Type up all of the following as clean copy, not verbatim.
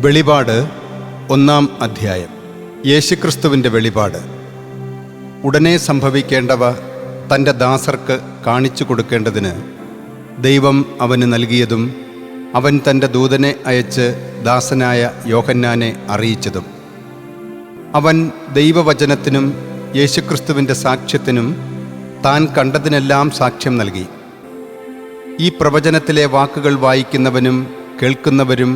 വെളിപാട് 1-ാം അധ്യായം. യേശുക്രിസ്തുവിൻ്റെ വെളിപാട്. ഉടനെ സംഭവിക്കേണ്ടവ തൻ്റെ ദാസർക്ക് കാണിച്ചു കൊടുക്കേണ്ടതിന് ദൈവം അവന് നൽകിയതും അവൻ തൻ്റെ ദൂതനെ അയച്ച് ദാസനായ യോഹന്നാനെ അറിയിച്ചതും. അവൻ ദൈവവചനത്തിനും യേശുക്രിസ്തുവിൻ്റെ സാക്ഷ്യത്തിനും താൻ കണ്ടതിനെല്ലാം സാക്ഷ്യം നൽകി. ഈ പ്രവചനത്തിലെ വാക്കുകൾ വായിക്കുന്നവനും കേൾക്കുന്നവരും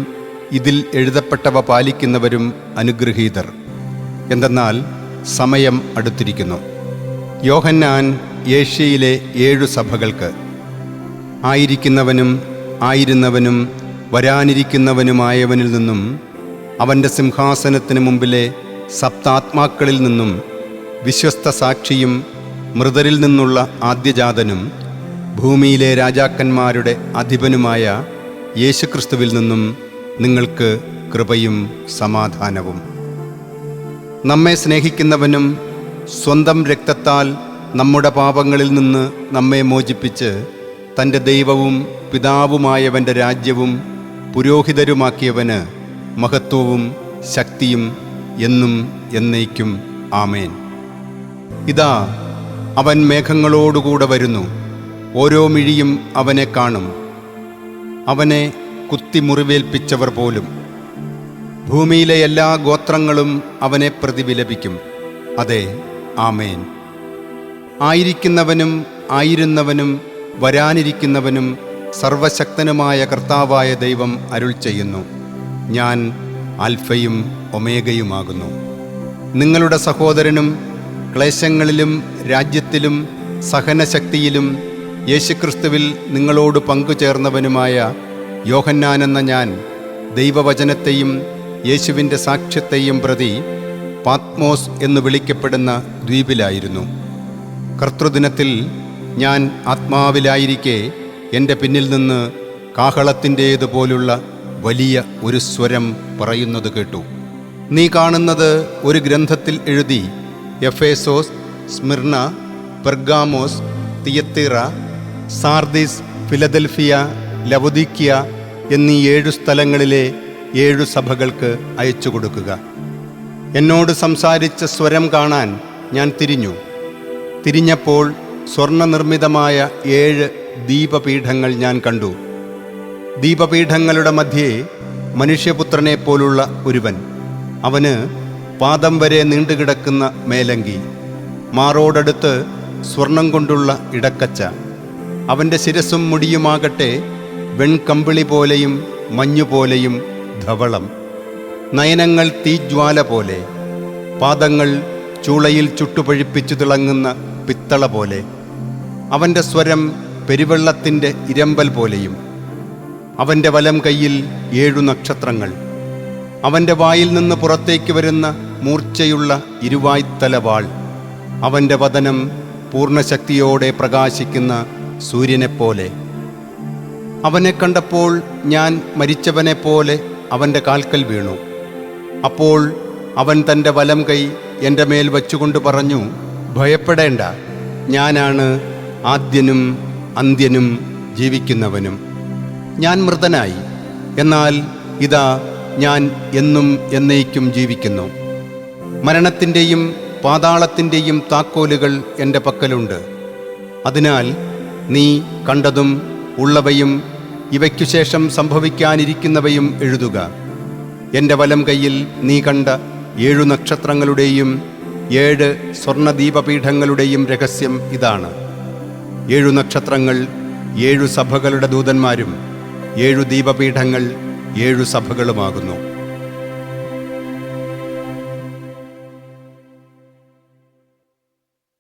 ഇതിൽ എഴുതപ്പെട്ടവ പാലിക്കുന്നവരും അനുഗ്രഹീതർ. എന്തെന്നാൽ സമയം അടുത്തിരിക്കുന്നു. യോഹന്നാൻ ഏഷ്യയിലെ 7 സഭകൾക്ക്, ആയിരിക്കുന്നവനും ആയിരുന്നവനും വരാനിരിക്കുന്നവനുമായവനിൽ നിന്നും അവൻ്റെ സിംഹാസനത്തിന് മുമ്പിലെ സപ്താത്മാക്കളിൽ നിന്നും വിശ്വസ്ത സാക്ഷിയും മൃതരിൽ നിന്നുള്ള ആദ്യജാതനും ഭൂമിയിലെ രാജാക്കന്മാരുടെ അധിപനുമായ യേശുക്രിസ്തുവിൽ നിന്നും നിങ്ങൾക്ക് കൃപയും സമാധാനവും. നമ്മെ സ്നേഹിക്കുന്നവനും സ്വന്തം രക്തത്താൽ നമ്മുടെ പാപങ്ങളിൽ നിന്ന് നമ്മെ മോചിപ്പിച്ച് തൻ്റെ ദൈവവും പിതാവുമായവൻ്റെ രാജ്യവും പുരോഹിതരുമാക്കിയവന് മഹത്വവും ശക്തിയും എന്നും എന്നേക്കും. ആമേൻ. ഇതാ, അവൻ മേഘങ്ങളോടുകൂടെ വരുന്നു. ഓരോ മിഴിയും അവനെ കാണും. അവനെ കുത്തി മുറിവേൽപ്പിച്ചവർ പോലും. ഭൂമിയിലെ എല്ലാ ഗോത്രങ്ങളും അവനെ പ്രതി വിലപിക്കും. അതെ, ആമേൻ. ആയിരിക്കുന്നവനും ആയിരുന്നവനും വരാനിരിക്കുന്നവനും സർവശക്തനുമായ കർത്താവായ ദൈവം അരുൾ ചെയ്യുന്നു: ഞാൻ ആൽഫയും ഒമേഗയുമാകുന്നു. നിങ്ങളുടെ സഹോദരനും ക്ലേശങ്ങളിലും രാജ്യത്തിലും സഹനശക്തിയിലും യേശുക്രിസ്തുവിൽ നിങ്ങളോട് പങ്കുചേർന്നവനുമായ യോഹന്നാനെന്ന ഞാൻ ദൈവവചനത്തെയും യേശുവിൻ്റെ സാക്ഷ്യത്തെയും പ്രതി പാത്മോസ് എന്ന് വിളിക്കപ്പെടുന്ന ദ്വീപിലായിരുന്നു. കർത്തൃദിനത്തിൽ ഞാൻ ആത്മാവിലായിരിക്കെ എൻ്റെ പിന്നിൽ നിന്ന് കാഹളത്തിൻ്റേതുപോലുള്ള വലിയ ഒരു സ്വരം പറയുന്നത് കേട്ടു: നീ കാണുന്നത് ഒരു ഗ്രന്ഥത്തിൽ എഴുതി എഫേസോസ്, സ്മിർന, പെർഗാമോസ്, തിയത്തീറ, സാർദിസ്, ഫിലദൽഫിയ, ലവുദിക്യ എന്നീ 7 സ്ഥലങ്ങളിലെ 7 സഭകൾക്ക് അയച്ചു കൊടുക്കുക. എന്നോട് സംസാരിച്ച സ്വരം കാണാൻ ഞാൻ തിരിഞ്ഞപ്പോൾ സ്വർണ്ണനിർമ്മിതമായ 7 ദീപപീഠങ്ങൾ ഞാൻ കണ്ടു. ദീപപീഠങ്ങളുടെ മധ്യേ മനുഷ്യപുത്രനെ പോലുള്ള ഒരുവൻ. അവന് പാദം വരെ നീണ്ടുകിടക്കുന്ന മേലങ്കി, മാറോടടുത്ത് സ്വർണം കൊണ്ടുള്ള ഇടക്കച്ച. അവൻ്റെ ശിരസ്സും മുടിയുമാകട്ടെ വെൺകമ്പിളി പോലെയും മഞ്ഞുപോലെയും ധവളം. നയനങ്ങൾ തീജ്വാല പോലെ. പാദങ്ങൾ ചൂളയിൽ ചുട്ടുപഴുപ്പിച്ചു തിളങ്ങുന്ന പിത്തള പോലെ. അവൻ്റെ സ്വരം പെരുവെള്ളത്തിൻ്റെ ഇരമ്പൽ പോലെയും. അവൻ്റെ വലം കൈയിൽ 7 നക്ഷത്രങ്ങൾ. അവൻ്റെ വായിൽ നിന്ന് പുറത്തേക്ക് വരുന്ന മൂർച്ചയുള്ള ഇരുവായ്ത്തല വാൾ. അവൻ്റെ വദനം പൂർണ്ണശക്തിയോടെ പ്രകാശിക്കുന്ന സൂര്യനെപ്പോലെ. അവനെ കണ്ടപ്പോൾ ഞാൻ മരിച്ചവനെപ്പോലെ അവൻ്റെ കാൽക്കൽ വീണു. അപ്പോൾ അവൻ തൻ്റെ വലം കൈ എൻ്റെ മേൽ വച്ചുകൊണ്ട് പറഞ്ഞു: ഭയപ്പെടേണ്ട, ഞാനാണ് ആദ്യനും അന്ത്യനും ജീവിക്കുന്നവനും. ഞാൻ മൃതനായി, എന്നാൽ ഇതാ ഞാൻ എന്നും എന്നേക്കും ജീവിക്കുന്നു. മരണത്തിൻ്റെയും പാതാളത്തിൻ്റെയും താക്കോലുകൾ എൻ്റെ പക്കലുണ്ട്. അതിനാൽ നീ കണ്ടതും ഉള്ളവയും ഇവയ്ക്കു ശേഷം സംഭവിക്കാനിരിക്കുന്നവയും എഴുതുക. എൻ്റെ വലം കൈയിൽ നീ കണ്ട 7 നക്ഷത്രങ്ങളുടെയും 7 സ്വർണ്ണദീപപീഠങ്ങളുടെയും രഹസ്യം ഇതാണ്: 7 നക്ഷത്രങ്ങൾ 7 സഭകളുടെ ദൂതന്മാരും 7 ദീപപീഠങ്ങൾ 7 സഭകളുമാകുന്നു.